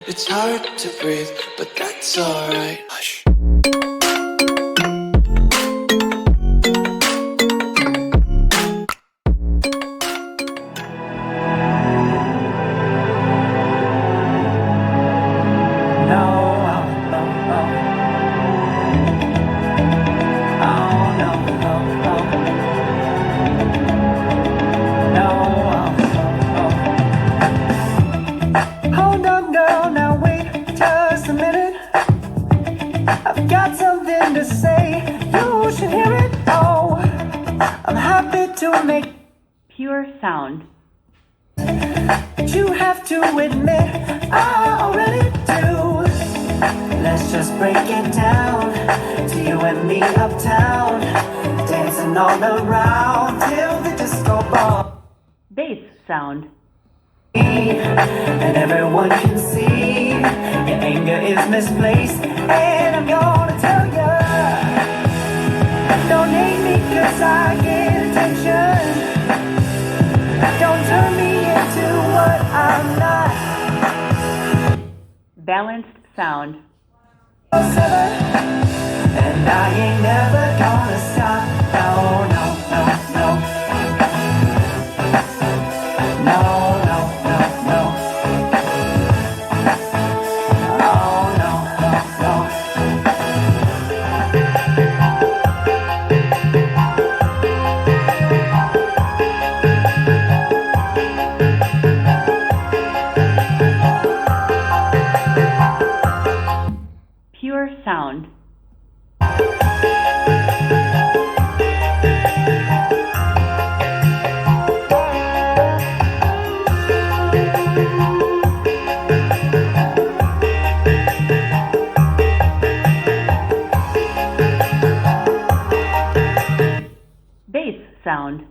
It's hard to breathe, but that's alright. Hush. Hold on, girl, now wait just a minute. I've got something to say, you should hear it. Oh, I'm happy to make Pure sound. but you have to admit I already do. Let's just break it down to you and me uptown, dancing all around till the disco ball. Bass sound. And everyone can see your anger is misplaced. And I'm gonna tell ya, don't hate me cause I get attention. Don't turn me into what I'm not. Balanced sound. And I ain't never gonna stop. No, no, no, no. No, no, no, no. Oh, no, no, no. Pure sound. Bass sound.